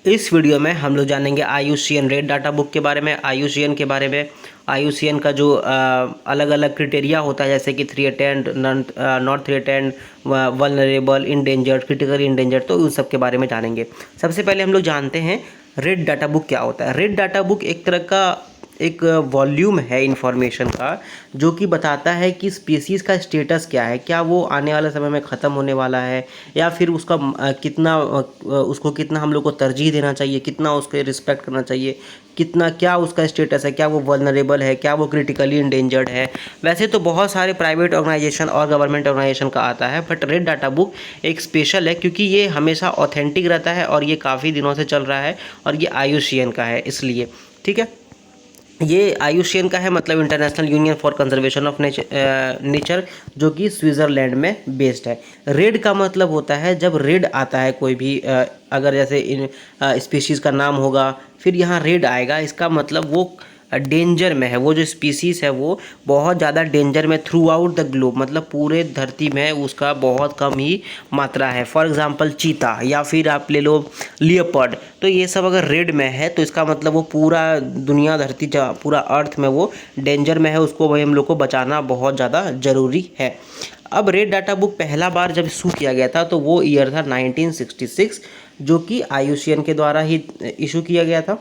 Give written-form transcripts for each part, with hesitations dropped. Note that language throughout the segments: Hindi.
इस वीडियो में हम लोग जानेंगे IUCN रेड डाटा बुक के बारे में, IUCN के बारे में, IUCN का जो अलग अलग क्रिटेरिया होता है जैसे कि threatened, not threatened, vulnerable, endangered, critically endangered, तो उन सब के बारे में जानेंगे। सबसे पहले हम लोग जानते हैं रेड डाटा बुक क्या होता है। रेड डाटा बुक एक तरह का एक वॉल्यूम है इंफॉर्मेशन का, जो कि बताता है कि स्पीसीज़ का स्टेटस क्या है, क्या वो आने वाले समय में ख़त्म होने वाला है या फिर उसका उसको कितना हम लोग को तरजीह देना चाहिए, कितना उसके रिस्पेक्ट करना चाहिए, कितना क्या उसका स्टेटस है, क्या वो वल्नरेबल है, क्या वो क्रिटिकली इंडेंजर्ड है। वैसे तो बहुत सारे प्राइवेट ऑर्गेनाइजेशन और गवर्नमेंट ऑर्गेनाइजेशन का आता है, बट रेड डाटा बुक एक स्पेशल है क्योंकि ये हमेशा ऑथेंटिक रहता है और ये काफ़ी दिनों से चल रहा है और ये IUCN का है इसलिए। ठीक है, ये IUCN का है, मतलब international union for conservation of nature, जो कि स्विट्ज़रलैंड में बेस्ड है। रेड का मतलब होता है जब रेड आता है कोई भी अगर जैसे इन स्पीशीज़ का नाम होगा फिर यहाँ रेड आएगा, इसका मतलब वो डेंजर में है, वो जो स्पीसीज़ है वो बहुत ज़्यादा डेंजर में थ्रू आउट द ग्लोब, मतलब पूरे धरती में उसका बहुत कम ही मात्रा है। फॉर एग्जांपल चीता या फिर आप ले लो लियोपर्ड, तो ये सब अगर रेड में है तो इसका मतलब वो पूरा दुनिया धरती पूरा अर्थ में वो डेंजर में है, उसको भाई हम लोग को बचाना बहुत ज़्यादा ज़रूरी है। अब रेड डाटा बुक पहला बार जब इशू किया गया था तो वो ईयर था 1966, जो कि IUCN के द्वारा ही इशू किया गया था।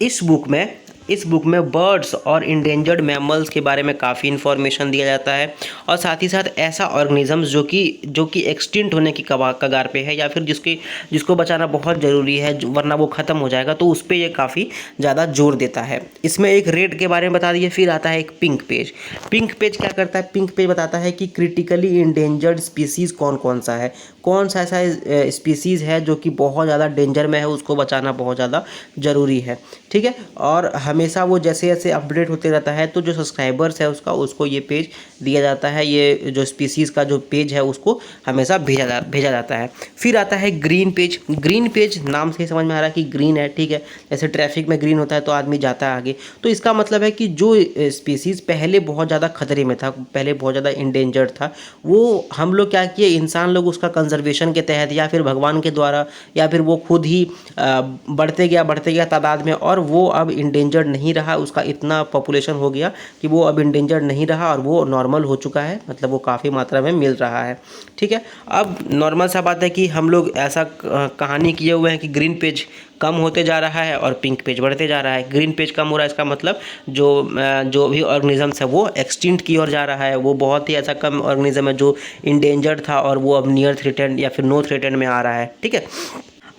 इस बुक में बर्ड्स और इंडेंजर्ड मैमल्स के बारे में काफ़ी इन्फॉर्मेशन दिया जाता है और साथ ही साथ ऐसा ऑर्गेनिजम्स जो कि एक्सटिंक्ट होने की कगार पे है या फिर जिसको बचाना बहुत ज़रूरी है, वरना वो ख़त्म हो जाएगा, तो उस पर ये काफ़ी ज़्यादा जोर देता है। इसमें एक रेड के बारे में बता दिए, फिर आता है एक पिंक पेज। पिंक पेज क्या करता है? पिंक पेज बताता है कि क्रिटिकली इंडेंजर्ड स्पीसीज़ कौन कौन सा है, कौन सा ऐसा स्पीसीज़ है जो कि बहुत ज़्यादा डेंजर में है, उसको बचाना बहुत ज़्यादा ज़रूरी है। ठीक है, और हमेशा वो जैसे जैसे अपडेट होते रहता है तो जो सब्सक्राइबर्स है उसको ये पेज दिया जाता है, ये जो स्पीसीज़ का जो पेज है उसको हमेशा भेजा जाता है। फिर आता है ग्रीन पेज। ग्रीन पेज नाम से ही समझ में आ रहा है कि ग्रीन है, ठीक है, जैसे ट्रैफिक में ग्रीन होता है तो आदमी जाता है आगे, तो इसका मतलब है कि जो स्पीसीज़ पहले बहुत ज़्यादा खतरे में था, पहले बहुत ज़्यादा इंडेंजर्ड था, वो हम लोग क्या किए, इंसान लोग उसका कंजर्वेशन के तहत या फिर भगवान के द्वारा या फिर वो खुद ही बढ़ते गया तादाद में, और वो अब इंडेंजर्ड नहीं रहा, उसका इतना पॉपुलेशन हो गया कि वो अब इंडेंजर्ड नहीं रहा और वो नॉर्मल हो चुका है, मतलब वो काफ़ी मात्रा में मिल रहा है। ठीक है, अब नॉर्मल सा बात है कि हम लोग ऐसा कहानी किए हुए हैं कि ग्रीन पेज कम होते जा रहा है और पिंक पेज बढ़ते जा रहा है। ग्रीन पेज कम हो रहा है, इसका मतलब जो भी ऑर्गेनिजम्स है वो एक्सटिंक्ट की ओर जा रहा है, वो बहुत ही ऐसा कम ऑर्गेनिज्म है जो इंडेंजर्ड था और वो अब नियर थ्रेटेंड या फिर नो थ्रेटेंड में आ रहा है। ठीक है,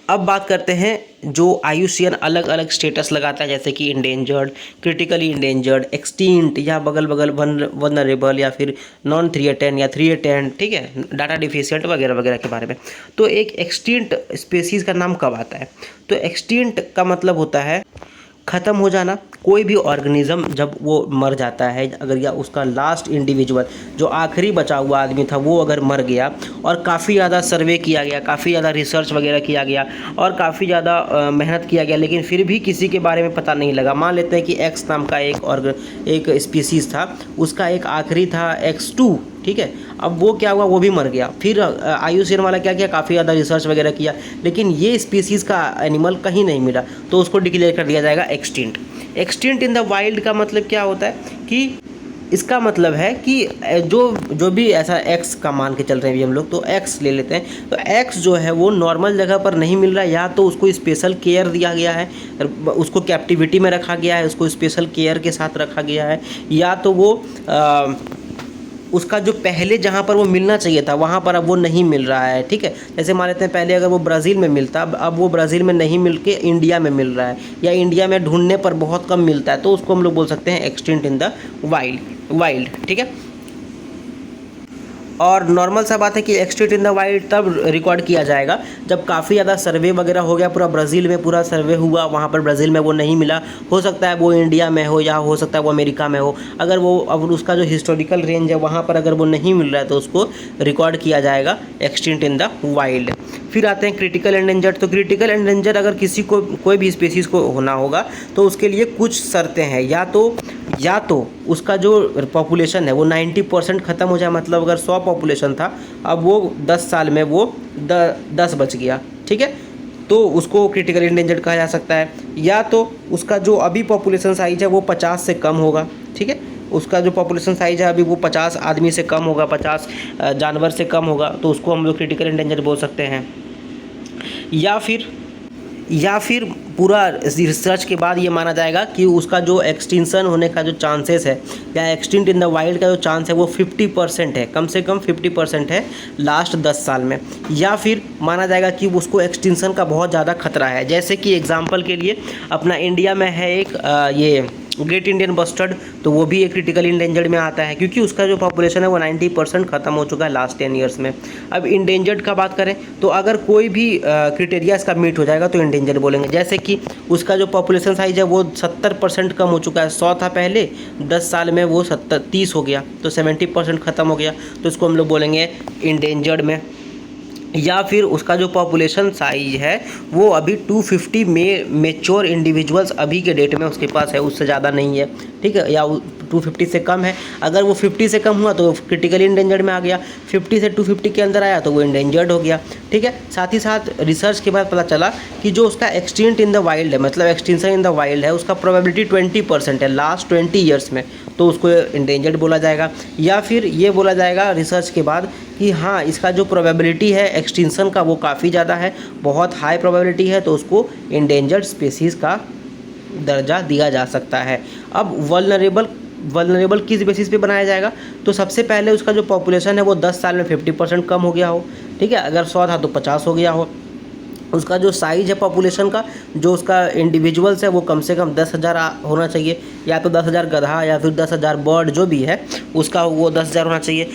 अब बात करते हैं जो IUCN अलग अलग स्टेटस लगाता है, जैसे कि इंडेंजर्ड, क्रिटिकली इंडेंजर्ड, एक्सटिंक्ट या बगल वनरेबल या फिर नॉन थ्रेटेंड या थ्रेटेंड, ठीक है, डाटा डिफिशिएंट वगैरह वगैरह के बारे में। तो एक एक्सटिंक्ट स्पीसीज़ का नाम कब आता है? तो एक्सटिंक्ट का मतलब होता है ख़त्म हो जाना। कोई भी ऑर्गेनिज्म जब वो मर जाता है, अगर या उसका लास्ट इंडिविजुअल जो आखिरी बचा हुआ आदमी था वो अगर मर गया और काफ़ी ज़्यादा सर्वे किया गया, काफ़ी ज़्यादा रिसर्च वगैरह किया गया और काफ़ी ज़्यादा मेहनत किया गया, लेकिन फिर भी किसी के बारे में पता नहीं लगा। मान लेते हैं कि एक्स नाम का एक स्पीसीज़ था, उसका एक आखिरी था X2, ठीक है, अब वो क्या हुआ, वो भी मर गया। फिर IUCN वाला क्या किया, काफ़ी ज़्यादा रिसर्च वगैरह किया, लेकिन ये स्पीसीज़ का एनिमल कहीं नहीं मिला, तो उसको डिक्लेयर कर दिया जाएगा extinct. Extinct in the wild का मतलब क्या होता है कि इसका मतलब है कि जो भी ऐसा एक्स का मान के चल रहे हैं भी हम लोग, तो एक्स ले लेते हैं, तो एक्स जो है वो नॉर्मल जगह पर नहीं मिल रहा, या तो उसको स्पेशल केयर दिया गया है, उसको कैप्टिविटी में रखा गया है, उसको स्पेशल केयर के साथ रखा गया है, या तो वो उसका जो पहले जहाँ पर वो मिलना चाहिए था वहाँ पर अब वो नहीं मिल रहा है। ठीक है, जैसे मान लेते हैं पहले अगर वो ब्राज़ील में मिलता, अब वो ब्राज़ील में नहीं मिल के इंडिया में मिल रहा है, या इंडिया में ढूंढने पर बहुत कम मिलता है, तो उसको हम लोग बोल सकते हैं एक्सटिंक्ट इन द वाइल्ड। ठीक है, और नॉर्मल सा बात है कि एक्सटिंक्ट इन द वाइल्ड तब रिकॉर्ड किया जाएगा जब काफ़ी ज़्यादा सर्वे वगैरह हो गया, पूरा ब्राज़ील में पूरा सर्वे हुआ, वहाँ पर ब्राज़ील में वो नहीं मिला, हो सकता है वो इंडिया में हो या हो सकता है वो अमेरिका में हो, अगर वो अब उसका जो हिस्टोरिकल रेंज है वहाँ पर अगर वो नहीं मिल रहा है तो उसको रिकॉर्ड किया जाएगा एक्सटिंक्ट इन द वाइल्ड। फिर आते हैं क्रिटिकल एंडेंजर्ड। तो क्रिटिकल एंडेंजर्ड अगर किसी को कोई भी स्पीसीज़ को होना होगा तो उसके लिए कुछ शर्तें हैं, या तो उसका जो पॉपुलेशन है वो 90% ख़त्म हो जाए, मतलब अगर 100 पॉपुलेशन था अब वो 10 साल में वो 10 बच गया, ठीक है, तो उसको क्रिटिकली इंडेंजर्ड कहा जा सकता है। या तो उसका जो अभी पॉपुलेशन साइज है वो 50 से कम होगा, ठीक है, उसका जो पॉपुलेशन साइज है अभी वो 50 आदमी से कम होगा, 50 जानवर से कम होगा, तो उसको हम लोग क्रिटिकल इंडेंजर्ड बोल सकते हैं। या फिर पूरा रिसर्च के बाद ये माना जाएगा कि उसका जो एक्सटिंक्शन होने का जो चांसेस है या एक्सटिंक्ट इन द वाइल्ड का जो चांस है वो 50% है, कम से कम 50% है लास्ट 10 साल में। या फिर माना जाएगा कि उसको एक्सटिंक्शन का बहुत ज़्यादा खतरा है। जैसे कि एग्जांपल के लिए अपना इंडिया में है एक ये ग्रेट इंडियन बस्टर्ड, तो वो भी एक क्रिटिकल इंडेंजर्ड में आता है क्योंकि उसका जो पॉपुलेशन है वो 90% ख़त्म हो चुका है लास्ट 10 ईयर्स में। अब इंडेंजर्ड का बात करें तो अगर कोई भी क्रिटेरिया इसका मीट हो जाएगा तो इंडेंजर्ड बोलेंगे। जैसे कि उसका जो पॉपुलेशन साइज है वो 70% कम हो चुका है, 100 था पहले, 10 साल में वो 30 हो गया, तो 70% ख़त्म हो गया, तो इसको हम लोग बोलेंगे इंडेंजर्ड में। या फिर उसका जो पॉपुलेशन साइज है वो अभी 250 में मेच्योर इंडिविजुअल्स अभी के डेट में उसके पास है, उससे ज़्यादा नहीं है, ठीक है, या 250 से कम है। अगर वो 50 से कम हुआ तो क्रिटिकली इंडेंजर्ड में आ गया, 50 से 250 के अंदर आया तो वो इंडेंजर्ड हो गया, ठीक है। साथ ही साथ रिसर्च के बाद पता चला कि जो उसका एक्सटिंक्ट इन द वाइल्ड है, मतलब एक्सटिंक्शन इन द वाइल्ड है, उसका प्रोबेबिलिटी 20% है लास्ट 20 ईयर्स में, तो उसको इंडेंजर्ड बोला जाएगा। या फिर ये बोला जाएगा रिसर्च के बाद कि हाँ इसका जो प्रोबेबिलिटी है एक्सटिंक्शन का वो काफ़ी ज़्यादा है, बहुत हाई प्रोबेबिलिटी है, तो उसको इंडेंजर्ड स्पीसीज़ का दर्जा दिया जा सकता है। अब वल्नरेबल किस बेसिस पे बनाया जाएगा, तो सबसे पहले उसका जो पॉपुलेशन है वो 10 साल में 50% कम हो गया हो, ठीक है, अगर 100 था तो 50 हो गया हो। उसका जो साइज है पॉपुलेशन का, जो उसका इंडिविजुअल्स है वो कम से कम 10,000 होना चाहिए, या तो 10,000 गधा या फिर 10,000 बर्ड जो भी है उसका वो 10,000 होना चाहिए।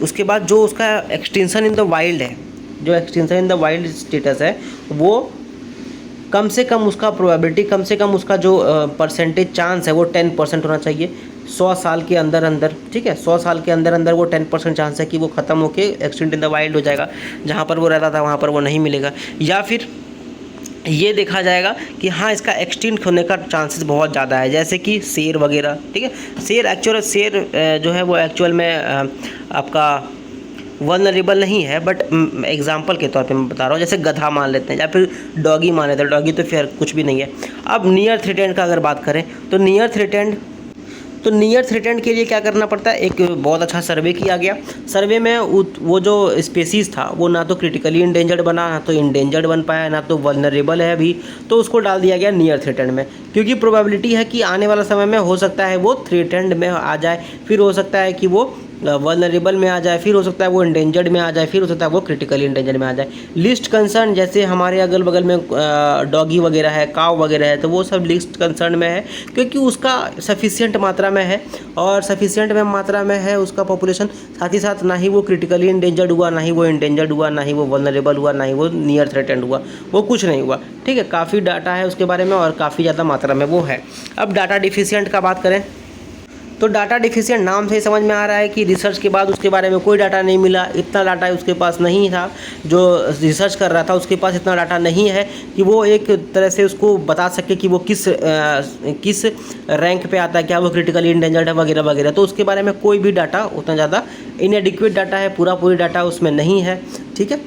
उसके बाद जो उसका एक्सटिंक्शन इन द वाइल्ड है, जो extinction in the wild status है वो कम से कम उसका प्रोबेबिलिटी, कम से कम उसका जो परसेंटेज चांस है वो 10% होना चाहिए 100 साल के अंदर अंदर, ठीक है, 100 साल के अंदर अंदर वो 10% चांस है कि वो ख़त्म होके एक्सटिंक्ट इन द वाइल्ड हो जाएगा, जहाँ पर वो रहता था वहाँ पर वो नहीं मिलेगा। या फिर ये देखा जाएगा कि हाँ इसका एक्सटिंक्ट होने का चांसेस बहुत ज़्यादा है, जैसे कि शेर वगैरह, ठीक है। शेर जो है वो एक्चुअल में आपका वल्नरेबल नहीं है, बट एग्जांपल के तौर पे मैं बता रहा हूँ, जैसे गधा मान लेते हैं या फिर डॉगी मान लेते हैं, डॉगी तो फिर कुछ भी नहीं है। अब नियर थ्रेटेंड का अगर बात करें तो नियर थ्रेटेंड के लिए क्या करना पड़ता है, एक बहुत अच्छा सर्वे किया गया। सर्वे में वो जो स्पेसीज़ था वो ना तो क्रिटिकली इंडेंजर्ड बना, ना तो इंडेंजर्ड बन पाया, ना तो वल्नरेबल है अभी, तो उसको डाल दिया गया नियर थ्रेटेंड में, क्योंकि प्रोबेबिलिटी है कि आने वाला समय में हो सकता है वो थ्रेटेंड में आ जाए, फिर हो सकता है कि वो वल्नरेबल में आ जाए, फिर हो सकता है वो इंडेंजर्ड में आ जाए, फिर हो सकता है वो क्रिटिकली इंडेंजर्ड में आ जाए। लिस्ट कंसर्न जैसे हमारे अगल बगल में डॉगी वगैरह है, काव वगैरह है, तो वो सब लिस्ट कंसर्न में है क्योंकि उसका सफिशिएंट मात्रा में है, और सफिशिएंट में मात्रा में है उसका पॉपुलेशन। साथ ही साथ ना ही वो क्रिटिकली इंडेंजर्ड हुआ, ना ही वो इंडेंजर्ड हुआ, ना ही वो वल्नरेबल हुआ, ना ही वो नियर थ्रेटेंड हुआ, वो कुछ नहीं हुआ, ठीक है। काफ़ी डाटा है उसके बारे में और काफ़ी ज़्यादा मात्रा में वो है। अब डाटा डिफिशिएंट का बात करें तो डाटा डिफिशिएंट नाम से ही समझ में आ रहा है कि रिसर्च के बाद उसके बारे में कोई डाटा नहीं मिला, इतना डाटा उसके पास नहीं था, जो रिसर्च कर रहा था उसके पास इतना डाटा नहीं है कि वो एक तरह से उसको बता सके कि वो किस रैंक पे आता है, क्या वो क्रिटिकली इंडेंजर्ड है वगैरह वगैरह, तो उसके बारे में कोई भी डाटा उतना ज़्यादा इनएडिक्वेट डाटा है, पूरी डाटा उसमें नहीं है, ठीक है,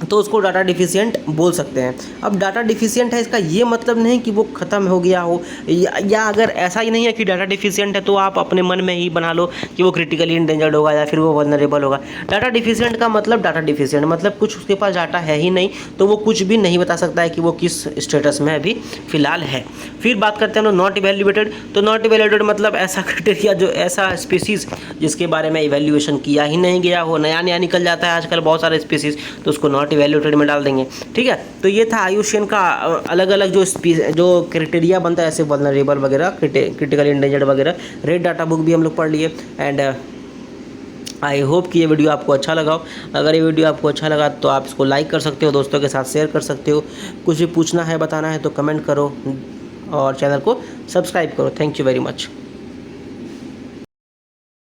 तो उसको डाटा डिफिशिएंट बोल सकते हैं। अब डाटा डिफिशिएंट है इसका ये मतलब नहीं कि वो ख़त्म हो गया हो, या अगर ऐसा ही नहीं है कि डाटा डिफिशिएंट है तो आप अपने मन में ही बना लो कि वो क्रिटिकली इंडेंजर्ड होगा या फिर वो वल्नरेबल होगा। डाटा डिफिशिएंट का मतलब डाटा डिफिशिएंट मतलब कुछ उसके पास डाटा है ही नहीं, तो वो कुछ भी नहीं बता सकता है कि वो किस स्टेटस में अभी फ़िलहाल है। फिर बात करते हैं नॉट इवैल्यूएटेड, तो नॉट इवैल्यूएटेड मतलब ऐसा क्राइटेरिया, जो ऐसा स्पीसीज़ जिसके बारे में इवैल्यूएशन किया ही नहीं गया हो, नया निकल जाता है आजकल बहुत सारे स्पीसीज़, तो उसको नॉट इवैल्यूएटेड में डाल देंगे, ठीक है। तो ये था आयुष्यन का अलग अलग जो क्राइटेरिया बनता है, ऐसे वल्नरेबल वगैरह, क्रिटिकल इंडेंजर्ड वगैरह। रेड डाटा बुक भी हम लोग पढ़ लिए, एंड आई होप कि ये वीडियो आपको अच्छा लगा हो। अगर ये वीडियो आपको अच्छा लगा तो आप इसको लाइक कर सकते हो, दोस्तों के साथ शेयर कर सकते हो, कुछ भी पूछना है बताना है तो कमेंट करो और चैनल को सब्सक्राइब करो। Thank you very much.